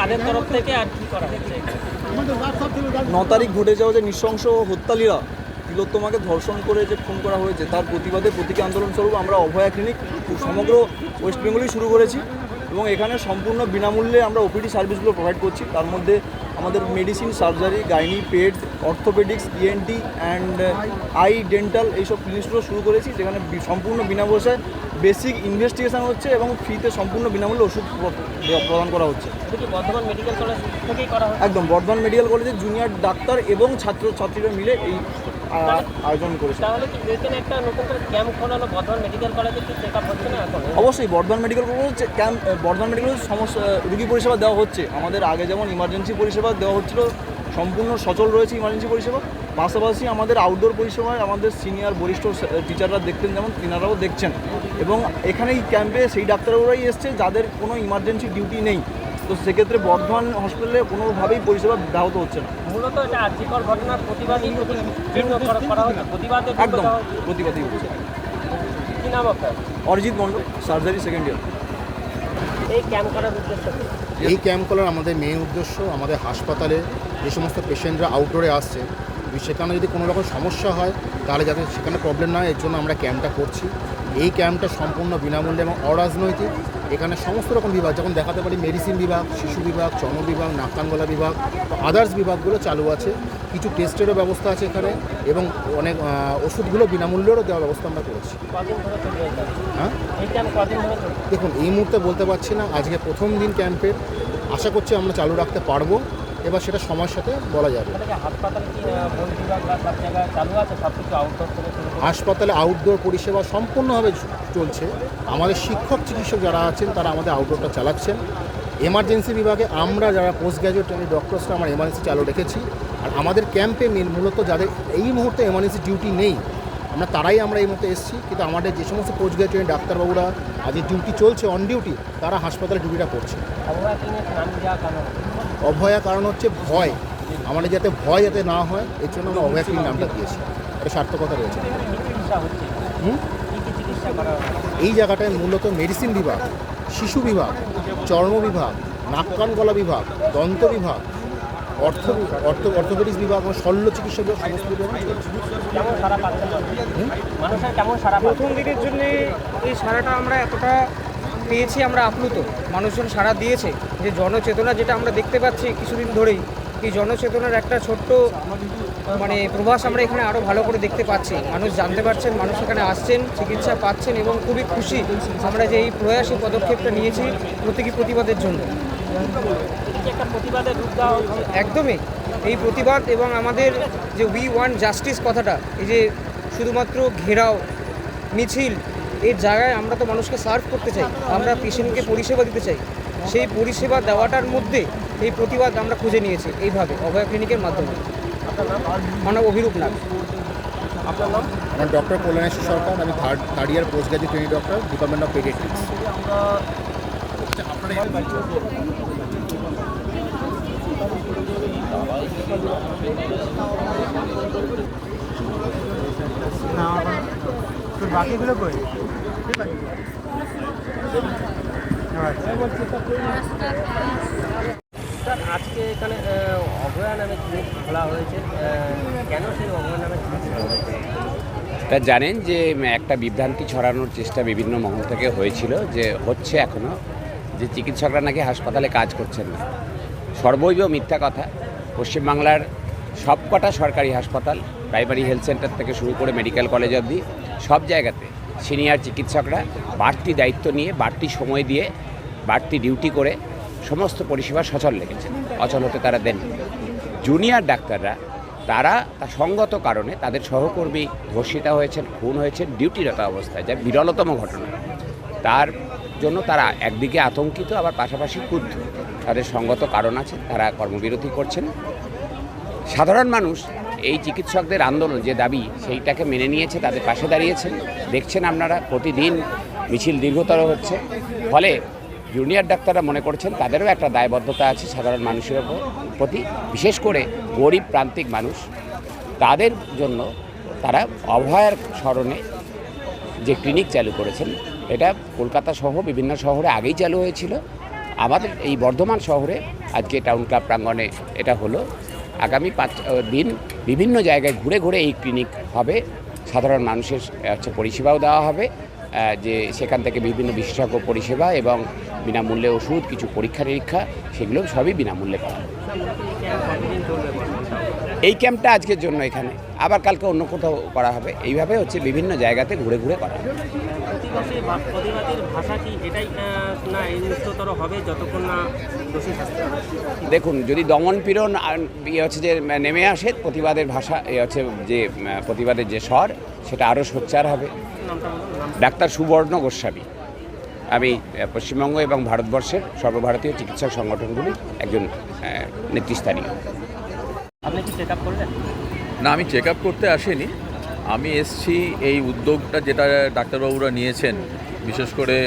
তাদের তরফ থেকে আর কি করা হচ্ছে? 9 তারিখ ঘটে যাওয়া যে নৃশংস হত্যালীলা, তিলোত্তমাকে ধর্ষণ করে যে খুন করা হয়েছে, তার প্রতিবাদে প্রতীকী আন্দোলন স্বরূপ আমরা অভয়া ক্লিনিক সমগ্র ওয়েস্ট বেঙ্গলেই শুরু করেছি এবং এখানে সম্পূর্ণ বিনামূল্যে আমরা ওপিডি সার্ভিসগুলো প্রোভাইড করছি। তার মধ্যে আমাদের medicine, surgery, gynae, paed, orthopaedics, ENT and eye, dental এইসব ক্লিনিকগুলো শুরু করেছি, যেখানে সম্পূর্ণ বিনা পয়সায় বেসিক ইনভেস্টিগেশন হচ্ছে এবং ফ্রিতে সম্পূর্ণ বিনামূল্যে ওষুধ প্রদান করা হচ্ছে। বর্ধমান মেডিকেল কলেজ থেকেই করা হয়? একদম, বর্ধমান মেডিকেল কলেজের জুনিয়র ডাক্তার এবং ছাত্রছাত্রীরা মিলে এই আয়োজন করেছে। তাহলে কি এখানে একটা নতুন করে ক্যাম্প খোলানো বর্ধমান মেডিকেল কলেজে কি চেক আপ হচ্ছে না এখন? অবশ্যই Bardhaman medical college camp, Bardhaman medical college সমস্ত রুগী পরিষেবা দেওয়া হচ্ছে। আমাদের আগে যেমন ইমার্জেন্সি পরিষেবা দেওয়া হচ্ছিল, সম্পূর্ণ সচল রয়েছে ইমার্জেন্সি পরিষেবা। পাশাপাশি আমাদের আউটডোর পরিষেবায় আমাদের সিনিয়র বরিষ্ঠ টিচাররা দেখতেন, যেমন তিনারাও দেখছেন। এবং এখানে এই ক্যাম্পে সেই ডাক্তারবাবুরাই এসছে যাদের কোনো ইমার্জেন্সি ডিউটি নেই। তো সেক্ষেত্রে বর্ধমান হসপিটালে কোনোভাবেই পরিষেবা ব্যাহত হচ্ছে না। মূলত এটা আর্থিকর ঘটনার প্রতিবাদই করা হচ্ছে, প্রতিবাদে একদম প্রতিবাদই হচ্ছে। কী নাম আপনার? অরিজিৎ মণ্ডল, সার্জারি সেকেন্ড ইয়ার। এই ক্যাম্প করার উদ্দেশ্য? এই ক্যাম্প করার আমাদের মেইন উদ্দেশ্য, আমাদের হাসপাতালে যে সমস্ত পেশেন্টরা আউটডোরে আসছে, সেখানে যদি কোনো রকম সমস্যা হয় তাহলে যাতে সেখানে প্রবলেম না হয়, এর জন্য আমরা ক্যাম্পটা করছি। এই ক্যাম্পটা সম্পূর্ণ বিনামূল্যে এবং অরাজনৈতিক। এখানে সমস্ত রকম বিভাগ, যেমন দেখাতে পারি মেডিসিন বিভাগ, শিশু বিভাগ, চর্ম বিভাগ, নাক কান গলা বিভাগ, আদার্স বিভাগগুলো চালু আছে। কিছু টেস্টেরও ব্যবস্থা আছে এখানে এবং অনেক ওষুধগুলো বিনামূল্যেরও দেওয়ার ব্যবস্থা আমরা করেছি। হ্যাঁ, দেখুন এই মুহূর্তে বলতে পারছি না, আজকে প্রথম দিন ক্যাম্পের, আশা করছি আমরা চালু রাখতে পারবো, এবার সেটা সময়ের সাথে বলা যাবে। হাসপাতালে আউটডোর পরিষেবা সম্পূর্ণভাবে চলছে। আমাদের শিক্ষক চিকিৎসক যারা আছেন তারা আমাদের আউটডোরটা চালাচ্ছেন। এমার্জেন্সি বিভাগে আমরা যারা পোস্ট গ্র্যাজুয়েট ট্রেনিং ডক্টরসরা আমরা এমার্জেন্সি চালু রেখেছি। আর আমাদের ক্যাম্পে মূলত যাদের এই মুহূর্তে এমার্জেন্সি ডিউটি নেই, তারাই আমরা এই মুহূর্তে এসেছি। কিন্তু আমাদের যে সমস্ত পোস্ট গ্র্যাজুয়েট ডাক্তারবাবুরা আজ ডিউটি চলছে, অন ডিউটি, তারা হাসপাতালে ডিউটিটা করছে। অভয়া কারণ হচ্ছে ভয়, আমাদের যাতে ভয় যাতে না হয়, এর জন্য আমরা অভয়া ক্লিনিক নামটা দিয়েছি। এটা সার্থকতা রয়েছে। এই জায়গাটায় মূলত মেডিসিন বিভাগ, শিশু বিভাগ, চর্ম বিভাগ, নাক কান গলা বিভাগ, দন্ত বিভাগ, অর্থোপেডিক্স বিভাগ এবং শল্য চিকিৎসা বিভাগ, সমস্ত বিভাগ চলছে। প্রথম দিনের জন্য এই সারাটা আমরা এতটা পেয়েছি, আমরা আপ্লুত। মানুষজন সাড়া দিয়েছে, যে জনচেতনা যেটা আমরা দেখতে পাচ্ছি কিছুদিন ধরেই, এই জনচেতনার একটা ছোট্ট প্রভাস আমরা এখানে আরও ভালো করে দেখতে পাচ্ছি। মানুষ জানতে পারছেন, মানুষ এখানে আসছেন, চিকিৎসা পাচ্ছেন এবং খুবই খুশি আমরা যে এই প্রয়াস, এই পদক্ষেপটা নিয়েছি প্রতীকী প্রতিবাদের জন্য। একদমই এই প্রতিবাদ এবং আমাদের যে উই ওয়ান্ট জাস্টিস কথাটা, এই যে শুধুমাত্র ঘেরাও মিছিল, এর জায়গায় আমরা তো মানুষকে সার্ভ করতে চাই, আমরা পেশেন্টকে পরিষেবা দিতে চাই। সেই পরিষেবা দেওয়াটার মধ্যে এই প্রতিবাদ আমরা খুঁজে নিয়েছি এইভাবে অভয়া ক্লিনিকের মাধ্যমে। আমার অভিরূপ নাম। আপনার নাম? আমার ডক্টর কল্যাণেশ্বর সরকার, আমি third year post graduate training doctor, department of paediatrics. বাকিগুলো কই? স্যার, আজকে এখানে অভয়া নামে ক্লিনিক খোলা হয়েছে, কেন সেই অভয়া নামে ক্লিনিক খোলা হয়েছে? তা জানেন যে একটা বিভ্রান্তি ছড়ানোর চেষ্টা বিভিন্ন মহল থেকে হয়েছিল, যে হচ্ছে এখনও, যে চিকিৎসকরা নাকি হাসপাতালে কাজ করছেন না। সর্বৈব মিথ্যা কথা। পশ্চিমবাংলার সবকটা সরকারি হাসপাতাল, প্রাইমারি হেলথ সেন্টার থেকে শুরু করে মেডিকেল কলেজ অবধি সব জায়গাতে সিনিয়র চিকিৎসকরা বাড়তি দায়িত্ব নিয়ে, বাড়তি সময় দিয়ে, বাড়তি ডিউটি করে সমস্ত পরিষেবা সচল রেখেছেন, অচল হতে তারা দেন। জুনিয়র ডাক্তাররা তারা সঙ্গত কারণে তাদের সহকর্মী ধর্ষিতা হয়েছেন, খুন হয়েছেন ডিউটিরত অবস্থায়, যা বিরলতম ঘটনা। তার জন্য তারা একদিকে আতঙ্কিত, আবার পাশাপাশি ক্ষুব্ধ। তাদের সঙ্গত কারণ আছে, তারা কর্মবিরতি করছেন। সাধারণ মানুষ এই চিকিৎসকদের আন্দোলন, যে দাবি, সেইটাকে মেনে নিয়েছে, তাদের পাশে দাঁড়িয়েছেন। দেখছেন আপনারা প্রতিদিন মিছিল দীর্ঘতর হচ্ছে, ফলে জুনিয়র ডাক্তাররা মনে করছেন তাদেরও একটা দায়বদ্ধতা আছে সাধারণ মানুষের প্রতি, বিশেষ করে গরিব প্রান্তিক মানুষ। তাদের জন্য তারা অভয়ার স্মরণে যে ক্লিনিক চালু করেছেন, এটা কলকাতা সহ বিভিন্ন শহরে আগেই চালু হয়েছিল। আমাদের এই বর্ধমান শহরে আজকে টাউন ক্লাব প্রাঙ্গণে এটা হলো। আগামী 5 দিন বিভিন্ন জায়গায় ঘুরে ঘুরে এই ক্লিনিক হবে, সাধারণ মানুষের পরিষেবাও দেওয়া হবে, যে সেখান থেকে বিভিন্ন বিশেষজ্ঞ পরিষেবা এবং বিনামূল্যে ওষুধ, কিছু পরীক্ষা নিরীক্ষা, সেগুলো সবই বিনামূল্যে করা হবে। এই ক্যাম্পটা আজকের জন্য এখানে, আবার কালকে অন্য কোথাও করা হবে, এইভাবে বিভিন্ন জায়গাতে ঘুরে ঘুরে করা হবে। প্রতিবাদের ভাষা কি এটাই না উচ্চতর হবে যতক্ষণ না দোষী শাস্তি হবে? দেখুন, যদি দমন পীড়ন যে নেমে আসে, প্রতিবাদের ভাষা যে প্রতিবাদের যে স্বর, সেটা আরও সোচ্চার হবে। ডাক্তার সুবর্ণ গোস্বামী, আমি পশ্চিমবঙ্গ এবং ভারতবর্ষের সর্বভারতীয় চিকিৎসক সংগঠনগুলির একজন নেতৃস্থানীয়। আপনি কি চেক আপ করলেন? না, আমি চেক আপ করতে আসিনি। আমি এসছি এই উদ্যোগটা যেটা ডাক্তারবাবুরা নিয়েছেন, বিশেষ করে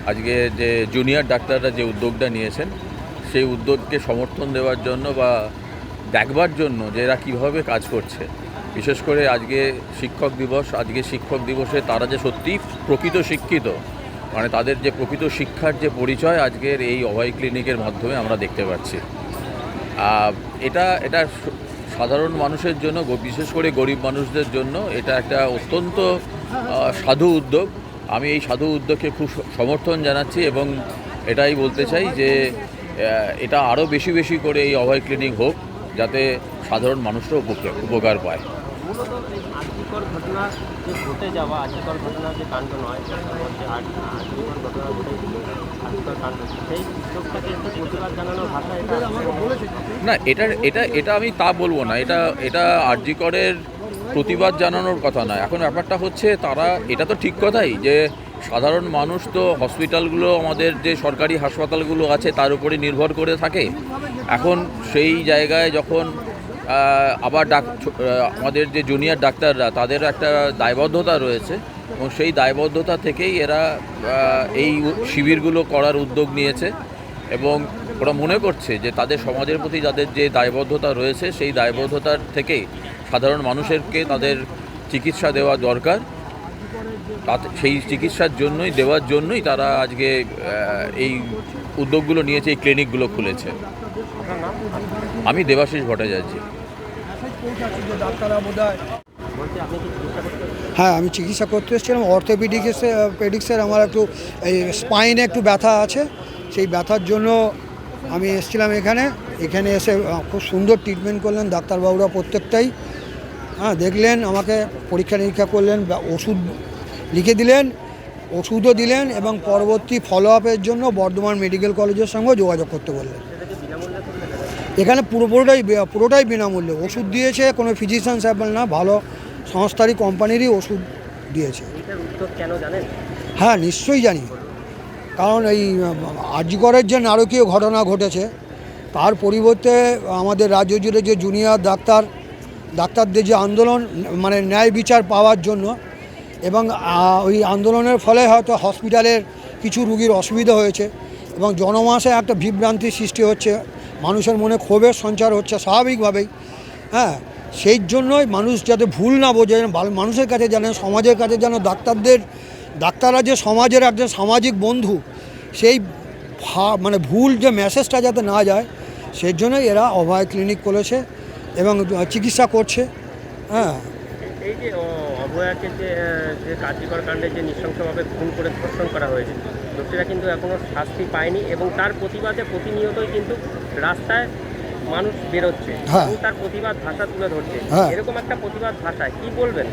আজকে যে জুনিয়র ডাক্তাররা যে উদ্যোগটা নিয়েছেন, সেই উদ্যোগকে সমর্থন দেওয়ার জন্য বা দেখবার জন্য যে এরা কীভাবে কাজ করছে। বিশেষ করে আজকে শিক্ষক দিবস, আজকে শিক্ষক দিবসে তারা যে সত্যিই প্রকৃত শিক্ষিত, মানে তাদের যে প্রকৃত শিক্ষার যে পরিচয় আজকের এই অভয় ক্লিনিকের মাধ্যমে আমরা দেখতে পাচ্ছি। এটা সাধারণ মানুষের জন্য, বিশেষ করে গরিব মানুষদের জন্য এটা একটা অত্যন্ত সাধু উদ্যোগ। আমি এই সাধু উদ্যোগকে খুব সমর্থন জানাচ্ছি এবং এটাই বলতে চাই যে এটা আরও বেশি বেশি করে এই অভয় ক্লিনিক হোক, যাতে সাধারণ মানুষরা উপকার পায়। মূলত আর্থিকর ঘটনা যে ঘটে যাওয়া, আর্থিকর ঘটনা যে কাণ্ড নয়, আর্থিকর ঘটনা ঘটে আর্থিকর কাণ্ড, সেই উদ্যোগটাকে একটু প্রতিবাদ জানানোর ভাষা এটা না, এটা আমি তা বলবো না। এটা আরজিকরের প্রতিবাদ জানানোর কথা নয়। এখন ব্যাপারটা হচ্ছে, তারা এটা তো ঠিক কথাই যে সাধারণ মানুষ তো হসপিটালগুলো, আমাদের যে সরকারি হাসপাতালগুলো আছে তার উপরে নির্ভর করে থাকে। এখন সেই জায়গায় যখন আবার আমাদের যে জুনিয়র ডাক্তাররা, তাদের একটা দায়বদ্ধতা রয়েছে এবং সেই দায়বদ্ধতা থেকেই এরা এই শিবিরগুলো করার উদ্যোগ নিয়েছে এবং ওরা মনে করছে যে তাদের সমাজের প্রতি যাদের যে দায়বদ্ধতা রয়েছে, সেই দায়বদ্ধতার থেকেই সাধারণ মানুষেরকে তাদের চিকিৎসা দেওয়া দরকার। সেই চিকিৎসার দেওয়ার জন্যই তারা আজকে এই উদ্যোগগুলো নিয়েছে, এই ক্লিনিকগুলো খুলেছে। আমি দেবাশিস ভট্টাচার্য। হ্যাঁ, আমি চিকিৎসা করতে এসেছিলাম। অর্থোপেডিক্সের আমার একটু এই স্পাইনে একটু ব্যথা আছে, সেই ব্যথার জন্য আমি এসেছিলাম এখানে এসে খুব সুন্দর ট্রিটমেন্ট করলেন ডাক্তারবাবুরা প্রত্যেকটাই। হ্যাঁ, দেখলেন, আমাকে পরীক্ষা নিরীক্ষা করলেন, ওষুধ লিখে দিলেন, ওষুধও দিলেন এবং পরবর্তী ফলো আপের জন্য বর্ধমান মেডিকেল কলেজের সঙ্গে যোগাযোগ করতে বললেন। এখানে পুরোটাই বিনামূল্যে ওষুধ দিয়েছে, কোনো ফিজিশিয়ান স্যাম্পল না, ভালো সংস্থারই কোম্পানিরই ওষুধ দিয়েছে। হ্যাঁ, নিশ্চয়ই জানি, কারণ এই আরজিকরের যে নারকীয় ঘটনা ঘটেছে, তার পরিবর্তে আমাদের রাজ্য জুড়ে যে জুনিয়র ডাক্তারদের যে আন্দোলন, মানে ন্যায় বিচার পাওয়ার জন্য, এবং ওই আন্দোলনের ফলে হয়তো হসপিটালের কিছু রুগীর অসুবিধা হয়েছে এবং জনমাসে একটা বিভ্রান্তির সৃষ্টি হচ্ছে, মানুষের মনে ক্ষোভের সঞ্চার হচ্ছে স্বাভাবিকভাবেই। হ্যাঁ, সেই জন্যই মানুষ যাতে ভুল না বোঝে, মানুষের কাছে জানে, সমাজের কাছে যেন ডাক্তাররা যে সমাজের একজন সামাজিক বন্ধু, সেই মানে ভুল যে মেসেজটা যাতে না যায়, সেই জন্যই এরা অভয় ক্লিনিক করেছে এবং চিকিৎসা করছে। হ্যাঁ, এই যে অভয়াকে যে কার্যকর কাণ্ডে যে নৃশংসভাবে খুন করে ধর্ষণ করা হয়েছে, দোষীরা কিন্তু এখনও শাস্তি পায়নি এবং তার প্রতিবাদে প্রতিনিয়তই কিন্তু রাস্তায় মানুষ বেরোচ্ছে এবং তার প্রতিবাদ ভাষা তুলে ধরছে। এরকম একটা প্রতিবাদ ভাষা কি বলবেন?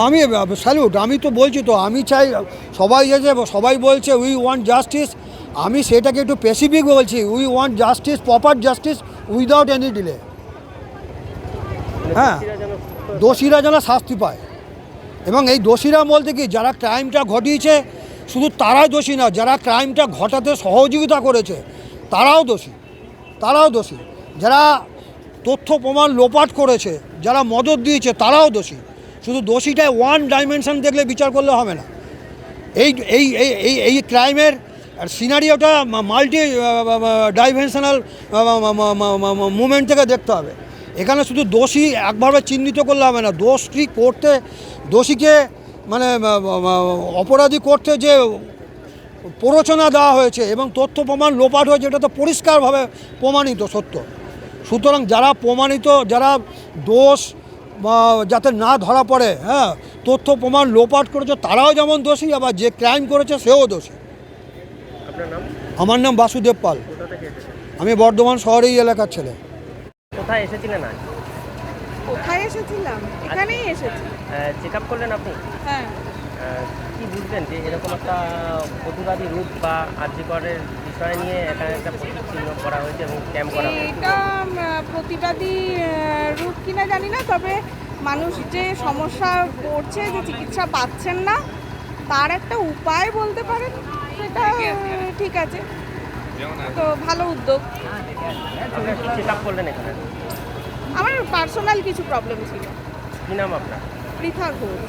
আমি স্যালুট, আমি তো বলছি তো, আমি চাই সবাই বলছে উই ওয়ান্ট জাস্টিস, আমি সেটাকে একটু স্পেসিফিক বলছি, we want justice, proper justice without any delay. হ্যাঁ, দোষীরা যেন শাস্তি পায় এবং এই দোষীরা বলতে কি, যারা ক্রাইমটা ঘটিয়েছে শুধু তারাই দোষী না, যারা ক্রাইমটা ঘটাতে সহযোগিতা করেছে তারাও দোষী, যারা তথ্য প্রমাণ লোপাট করেছে, যারা মদত দিয়েছে তারাও দোষী। শুধু দোষীটাই ওয়ান ডাইমেনশন দেখলে বিচার করলে হবে না। এই ক্রাইমের সিনারিওটা মাল্টি ডাইমেনশনাল মুভমেন্ট থেকে দেখতে হবে। এখানে শুধু দোষী একভাবে চিহ্নিত করলে হবে না, দোষীকে মানে অপরাধী করতে যে প্ররোচনা দেওয়া হয়েছে এবং তথ্য প্রমাণ লোপাট হয়েছে, এটা তো পরিষ্কারভাবে প্রমাণিত সত্য। সুতরাং যারা প্রমাণিত, যারা দোষ যাতে না ধরা পড়ে, হ্যাঁ, তথ্য প্রমাণ লোপাট করেছে তারাও যেমন দোষী, আবার যে ক্রাইম করেছে সেও দোষী। আপনার নাম? আমার নাম বাসুদেব পাল, কোথা থেকে এসেছেন? আমি বর্ধমান শহরেই এলাকার ছেলে। কোথায় এসেছিলেন আজ? কোথায় এসেছিলাম? এখানেই এসেছি। চেক আপ করলেন আপনি? হ্যাঁ, কি বুঝলেন যে এরকম একটা প্রতিবাদী রূপ বা আর্যিকরের বিষয় নিয়ে এখানে একটা প্রতীক চিহ্ন করা হয়েছে এবং ক্যাম্প করা হয়েছে? এটা প্রতিবাদী রূপ কিনা জানি না, তবে মানুষ যে সমস্যা পড়ছে, যে চিকিৎসা পাচ্ছেন না, তার একটা উপায় বলতে পারেন, সেটা ঠিক আছে, তো ভালো উদ্যোগ। আপনারা কি চেক আপ করলেন এখানে? আমার পার্সোনাল কিছু প্রবলেম ছিল। কী নাম আপনার? পৃথা ঘোষ।